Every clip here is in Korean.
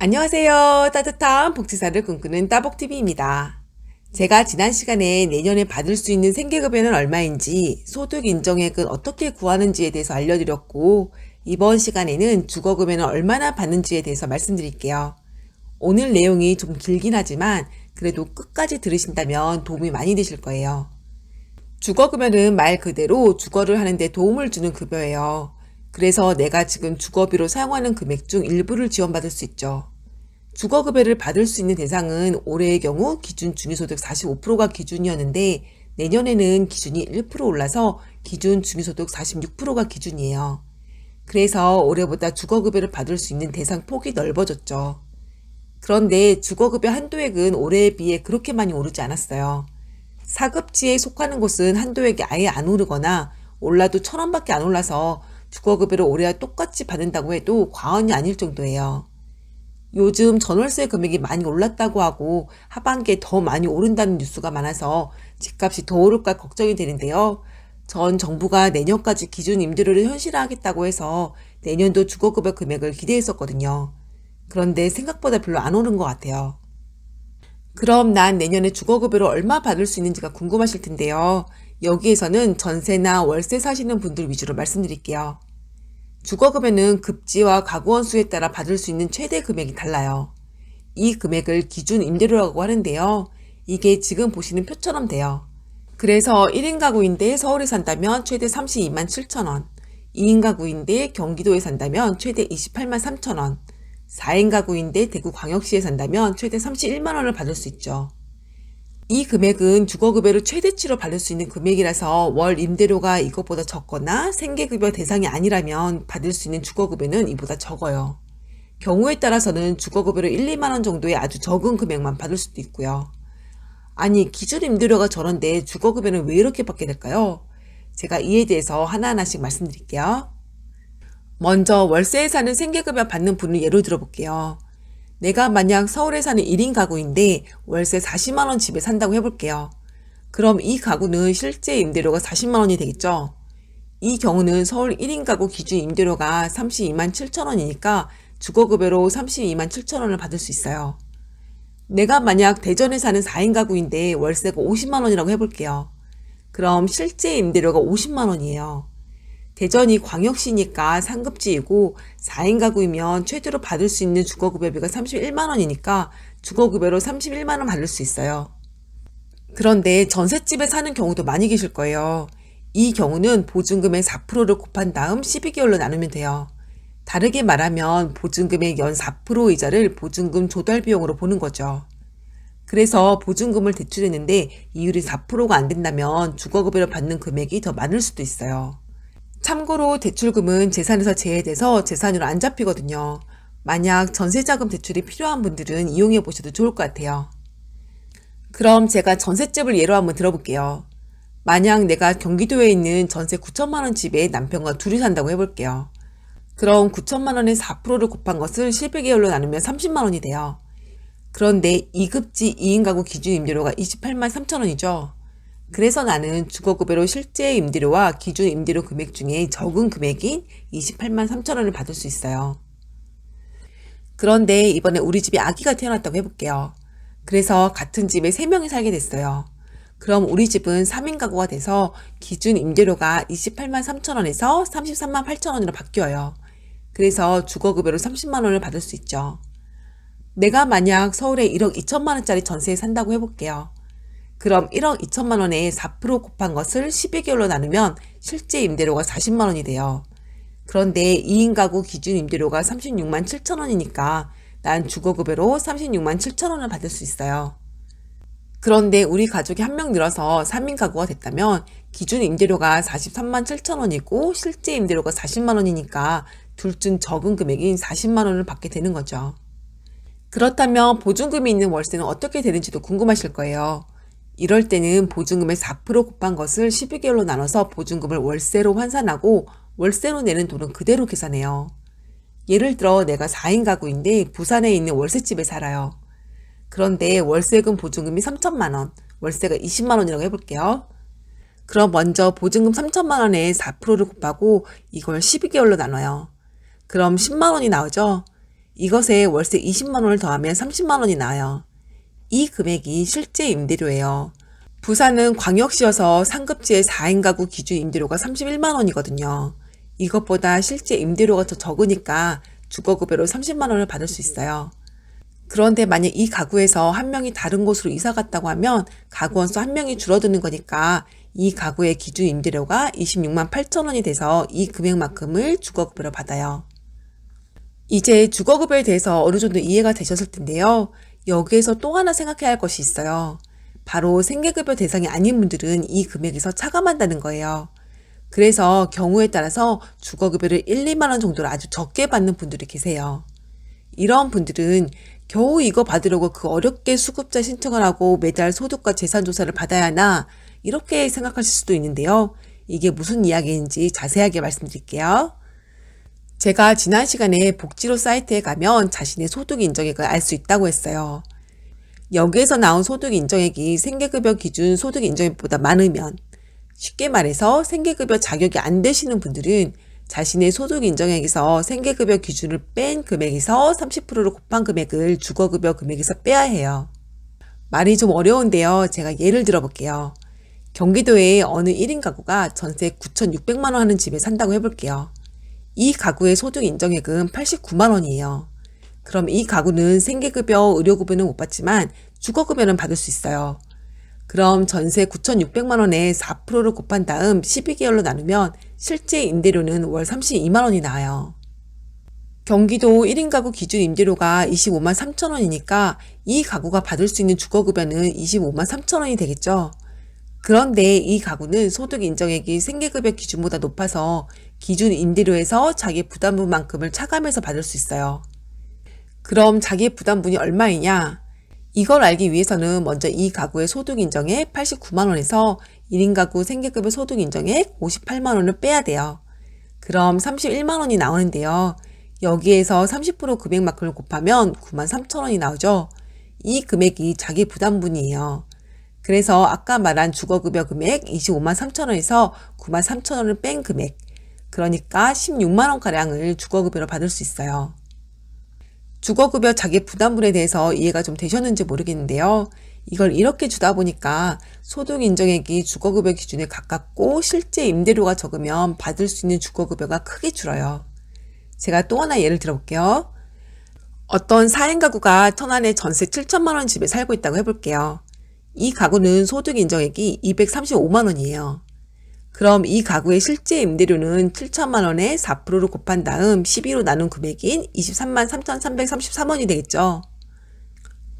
안녕하세요. 따뜻한 복지사를 꿈꾸는 따복TV입니다. 제가 지난 시간에 내년에 받을 수 있는 생계급여는 얼마인지, 소득 인정액은 어떻게 구하는지에 대해서 알려드렸고, 이번 시간에는 주거급여는 얼마나 받는지에 대해서 말씀드릴게요. 오늘 내용이 좀 길긴 하지만 그래도 끝까지 들으신다면 도움이 많이 되실 거예요. 주거급여는 말 그대로 주거를 하는 데 도움을 주는 급여예요. 그래서 내가 지금 주거비로 사용하는 금액 중 일부를 지원받을 수 있죠. 주거급여를 받을 수 있는 대상은 올해의 경우 기준 중위소득 45%가 기준이었는데 내년에는 기준이 1% 올라서 기준 중위소득 46%가 기준이에요. 그래서 올해보다 주거급여를 받을 수 있는 대상 폭이 넓어졌죠. 그런데 주거급여 한도액은 올해에 비해 그렇게 많이 오르지 않았어요. 사급지에 속하는 곳은 한도액이 아예 안 오르거나 올라도 1,000원밖에 안 올라서 주거급여를 올해와 똑같이 받는다고 해도 과언이 아닐 정도예요. 요즘 전월세 금액이 많이 올랐다고 하고 하반기에 더 많이 오른다는 뉴스가 많아서 집값이 더 오를까 걱정이 되는데요. 전 정부가 내년까지 기준 임대료를 현실화하겠다고 해서 내년도 주거급여 금액을 기대했었거든요. 그런데 생각보다 별로 안 오른 것 같아요. 그럼 난 내년에 주거급여를 얼마 받을 수 있는지가 궁금하실 텐데요. 여기에서는 전세나 월세 사시는 분들 위주로 말씀드릴게요. 주거급여는 급지와 가구원 수에 따라 받을 수 있는 최대 금액이 달라요. 이 금액을 기준 임대료라고 하는데요. 이게 지금 보시는 표처럼 돼요. 그래서 1인 가구인데 서울에 산다면 최대 32만 7천 원, 2인 가구인데 경기도에 산다면 최대 28만 3천 원, 4인 가구인데 대구광역시에 산다면 최대 31만 원을 받을 수 있죠. 이 금액은 주거급여를 최대치로 받을 수 있는 금액이라서 월 임대료가 이것보다 적거나 생계급여 대상이 아니라면 받을 수 있는 주거급여는 이보다 적어요. 경우에 따라서는 주거급여를 1, 2만 원 정도의 아주 적은 금액만 받을 수도 있고요. 아니, 기준 임대료가 저런데 주거급여는 왜 이렇게 받게 될까요? 제가 이에 대해서 하나하나씩 말씀드릴게요. 먼저 월세에 사는 생계급여 받는 분을 예로 들어볼게요. 내가 만약 서울에 사는 1인 가구인데 월세 40만 원 집에 산다고 해볼게요. 그럼 이 가구는 실제 임대료가 40만 원이 되겠죠? 이 경우는 서울 1인 가구 기준 임대료가 32만 7천 원이니까 주거급여로 32만 7천 원을 받을 수 있어요. 내가 만약 대전에 사는 4인 가구인데 월세가 50만 원이라고 해볼게요. 그럼 실제 임대료가 50만 원이에요. 대전이 광역시니까 상급지이고 4인 가구이면 최대로 받을 수 있는 주거급여비가 31만 원이니까 주거급여로 31만 원 받을 수 있어요. 그런데 전셋집에 사는 경우도 많이 계실 거예요. 이 경우는 보증금의 4%를 곱한 다음 12개월로 나누면 돼요. 다르게 말하면 보증금의 연 4% 이자를 보증금 조달 비용으로 보는 거죠. 그래서 보증금을 대출했는데 이율이 4%가 안 된다면 주거급여를 받는 금액이 더 많을 수도 있어요. 참고로 대출금은 재산에서 제외돼서 재산으로 안 잡히거든요. 만약 전세자금 대출이 필요한 분들은 이용해 보셔도 좋을 것 같아요. 그럼 제가 전셋집을 예로 한번 들어볼게요. 만약 내가 경기도에 있는 전세 9천만 원 집에 남편과 둘이 산다고 해볼게요. 그럼 9천만 원의 4%를 곱한 것을 12개월로 나누면 30만 원이 돼요. 그런데 2급지 2인 가구 기준 임대료가 28만 3천 원이죠. 그래서 나는 주거급여로 실제 임대료와 기준 임대료 금액 중에 적은 금액인 28만 3천 원을 받을 수 있어요. 그런데 이번에 우리 집에 아기가 태어났다고 해볼게요. 그래서 같은 집에 3명이 살게 됐어요. 그럼 우리 집은 3인 가구가 돼서 기준 임대료가 28만 3천 원에서 33만 8천 원으로 바뀌어요. 그래서 주거급여로 30만 원을 받을 수 있죠. 내가 만약 서울에 1억 2천만 원짜리 전세에 산다고 해볼게요. 그럼 1억 2천만 원에 4% 곱한 것을 12개월로 나누면 실제 임대료가 40만 원이 돼요. 그런데 2인 가구 기준 임대료가 36만 7천 원이니까 난 주거급여로 36만 7천 원을 받을 수 있어요. 그런데 우리 가족이 한 명 늘어서 3인 가구가 됐다면 기준 임대료가 43만 7천 원이고 실제 임대료가 40만 원이니까 둘 중 적은 금액인 40만 원을 받게 되는 거죠. 그렇다면 보증금이 있는 월세는 어떻게 되는지도 궁금하실 거예요. 이럴 때는 보증금의 4% 곱한 것을 12개월로 나눠서 보증금을 월세로 환산하고 월세로 내는 돈은 그대로 계산해요. 예를 들어 내가 4인 가구인데 부산에 있는 월세집에 살아요. 그런데 월세금 보증금이 3천만 원, 월세가 20만 원이라고 해볼게요. 그럼 먼저 보증금 3천만 원에 4%를 곱하고 이걸 12개월로 나눠요. 그럼 10만 원이 나오죠? 이것에 월세 20만 원을 더하면 30만 원이 나와요. 이 금액이 실제 임대료예요. 부산은 광역시여서 상급지의 4인 가구 기준 임대료가 31만 원이거든요. 이것보다 실제 임대료가 더 적으니까 주거급여로 30만 원을 받을 수 있어요. 그런데 만약 이 가구에서 한 명이 다른 곳으로 이사 갔다고 하면 가구원 수 한 명이 줄어드는 거니까 이 가구의 기준 임대료가 26만 8천 원이 돼서 이 금액만큼을 주거급여로 받아요. 이제 주거급여에 대해서 어느 정도 이해가 되셨을 텐데요. 여기에서 또 하나 생각해야 할 것이 있어요. 바로 생계급여 대상이 아닌 분들은 이 금액에서 차감한다는 거예요. 그래서 경우에 따라서 주거급여를 1, 2만 원 정도로 아주 적게 받는 분들이 계세요. 이런 분들은 겨우 이거 받으려고 그 어렵게 수급자 신청을 하고 매달 소득과 재산 조사를 받아야 하나 이렇게 생각하실 수도 있는데요. 이게 무슨 이야기인지 자세하게 말씀드릴게요. 제가 지난 시간에 복지로 사이트에 가면 자신의 소득 인정액을 알 수 있다고 했어요. 여기에서 나온 소득 인정액이 생계급여 기준 소득 인정액보다 많으면 쉽게 말해서 생계급여 자격이 안 되시는 분들은 자신의 소득 인정액에서 생계급여 기준을 뺀 금액에서 30%를 곱한 금액을 주거급여 금액에서 빼야 해요. 말이 좀 어려운데요. 제가 예를 들어볼게요. 경기도의 어느 1인 가구가 전세 9,600만 원 하는 집에 산다고 해볼게요. 이 가구의 소득 인정액은 89만 원이에요. 그럼 이 가구는 생계급여, 의료급여는 못 받지만 주거급여는 받을 수 있어요. 그럼 전세 9,600만 원에 4%를 곱한 다음 12개월로 나누면 실제 임대료는 월 32만 원이 나와요. 경기도 1인 가구 기준 임대료가 25만 3천 원이니까 이 가구가 받을 수 있는 주거급여는 25만 3천 원이 되겠죠. 그런데 이 가구는 소득 인정액이 생계급여 기준보다 높아서 기준 임대료에서 자기 부담분만큼을 차감해서 받을 수 있어요. 그럼 자기 부담분이 얼마이냐? 이걸 알기 위해서는 먼저 이 가구의 소득 인정액 89만 원에서 1인 가구 생계급여 소득 인정액 58만 원을 빼야 돼요. 그럼 31만 원이 나오는데요. 여기에서 30% 금액만큼을 곱하면 9만 3천 원이 나오죠. 이 금액이 자기 부담분이에요. 그래서 아까 말한 주거급여 금액 25만 3천 원에서 9만 3천 원을 뺀 금액, 그러니까 16만 원가량을 주거급여로 받을 수 있어요. 주거급여 자기 부담분에 대해서 이해가 좀 되셨는지 모르겠는데요. 이걸 이렇게 주다 보니까 소득 인정액이 주거급여 기준에 가깝고 실제 임대료가 적으면 받을 수 있는 주거급여가 크게 줄어요. 제가 또 하나 예를 들어볼게요. 어떤 4인 가구가 천안에 전세 7천만 원 집에 살고 있다고 해볼게요. 이 가구는 소득 인정액이 235만 원이에요. 그럼 이 가구의 실제 임대료는 7천만 원에 4%를 곱한 다음 12로 나눈 금액인 23만 3,333원이 되겠죠.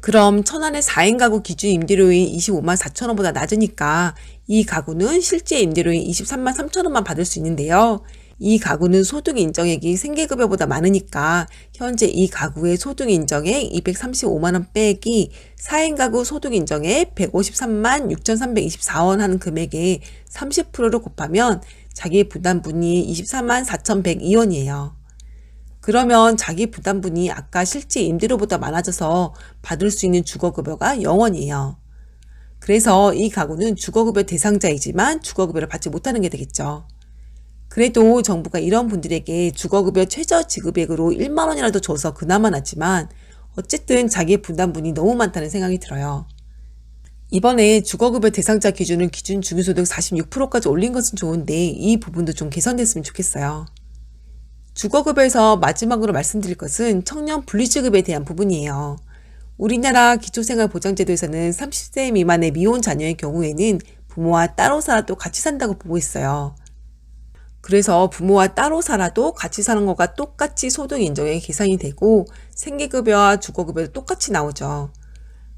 그럼 천안의 4인 가구 기준 임대료인 25만 4천 원보다 낮으니까 이 가구는 실제 임대료인 23만 3천 원만 받을 수 있는데요. 이 가구는 소득 인정액이 생계급여보다 많으니까 현재 이 가구의 소득 인정액 235만 원 빼기 4인 가구 소득 인정액 153만 6,324원 하는 금액에 30%를 곱하면 자기 부담분이 24만 4,102원이에요. 그러면 자기 부담분이 아까 실제 임대료보다 많아져서 받을 수 있는 주거급여가 0원이에요. 그래서 이 가구는 주거급여 대상자이지만 주거급여를 받지 못하는 게 되겠죠. 그래도 정부가 이런 분들에게 주거급여 최저 지급액으로 1만 원이라도 줘서 그나마 낫지만 어쨌든 자기의 부담분이 너무 많다는 생각이 들어요. 이번에 주거급여 대상자 기준을 기준 중위소득 46%까지 올린 것은 좋은데 이 부분도 좀 개선됐으면 좋겠어요. 주거급여에서 마지막으로 말씀드릴 것은 청년 분리지급에 대한 부분이에요. 우리나라 기초생활보장제도에서는 30세 미만의 미혼 자녀의 경우에는 부모와 따로 살아도 같이 산다고 보고 있어요. 그래서 부모와 따로 살아도 같이 사는 것과 똑같이 소득 인정액이 계산이 되고 생계급여와 주거급여도 똑같이 나오죠.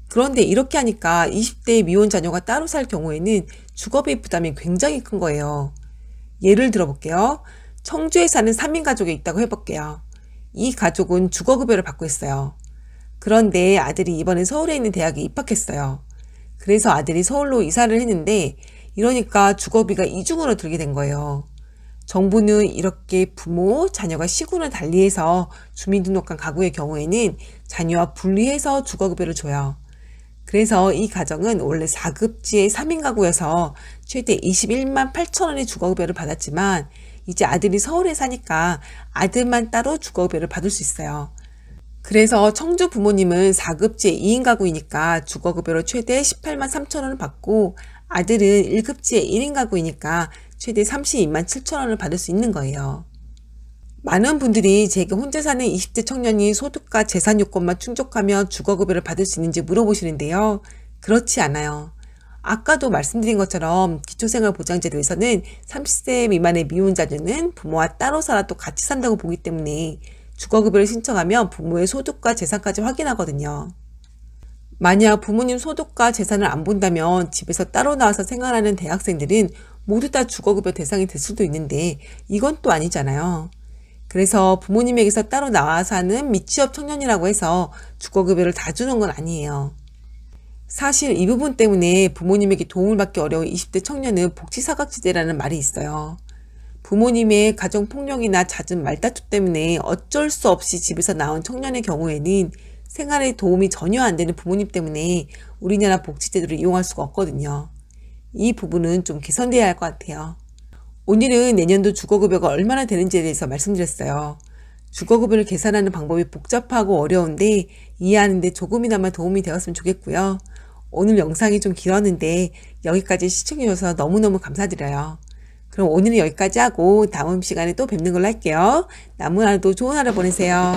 그런데 이렇게 하니까 20대 미혼 자녀가 따로 살 경우에는 주거비 부담이 굉장히 큰 거예요. 예를 들어볼게요. 청주에 사는 3인 가족이 있다고 해볼게요. 이 가족은 주거급여를 받고 있어요. 그런데 아들이 이번에 서울에 있는 대학에 입학했어요. 그래서 아들이 서울로 이사를 했는데 이러니까 주거비가 이중으로 들게 된 거예요. 정부는 이렇게 부모, 자녀가 시군을 달리해서 주민등록한 가구의 경우에는 자녀와 분리해서 주거급여를 줘요. 그래서 이 가정은 원래 4급지의 3인 가구여서 최대 21만 8천 원의 주거급여를 받았지만 이제 아들이 서울에 사니까 아들만 따로 주거급여를 받을 수 있어요. 그래서 청주 부모님은 4급제 2인 가구이니까 주거급여로 최대 18만 3천 원을 받고 아들은 1급제 1인 가구이니까 최대 32만 7천 원을 받을 수 있는 거예요. 많은 분들이 제게 혼자 사는 20대 청년이 소득과 재산 요건만 충족하면 주거급여를 받을 수 있는지 물어보시는데요. 그렇지 않아요. 아까도 말씀드린 것처럼 기초생활보장제도에서는 30세 미만의 미혼자들은 부모와 따로 살아도 같이 산다고 보기 때문에 주거급여를 신청하면 부모의 소득과 재산까지 확인하거든요. 만약 부모님 소득과 재산을 안 본다면 집에서 따로 나와서 생활하는 대학생들은 모두 다 주거급여 대상이 될 수도 있는데 이건 또 아니잖아요. 그래서 부모님에게서 따로 나와 사는 미취업 청년이라고 해서 주거급여를 다 주는 건 아니에요. 사실 이 부분 때문에 부모님에게 도움을 받기 어려운 20대 청년은 복지사각지대라는 말이 있어요. 부모님의 가정폭력이나 잦은 말다툼 때문에 어쩔 수 없이 집에서 나온 청년의 경우에는 생활에 도움이 전혀 안 되는 부모님 때문에 우리나라 복지제도를 이용할 수가 없거든요. 이 부분은 좀 개선돼야 할 것 같아요. 오늘은 내년도 주거급여가 얼마나 되는지에 대해서 말씀드렸어요. 주거급여를 계산하는 방법이 복잡하고 어려운데 이해하는 데 조금이나마 도움이 되었으면 좋겠고요. 오늘 영상이 좀 길었는데 여기까지 시청해주셔서 너무너무 감사드려요. 그럼 오늘은 여기까지 하고 다음 시간에 또 뵙는 걸로 할게요. 남은 하루도 좋은 하루 보내세요.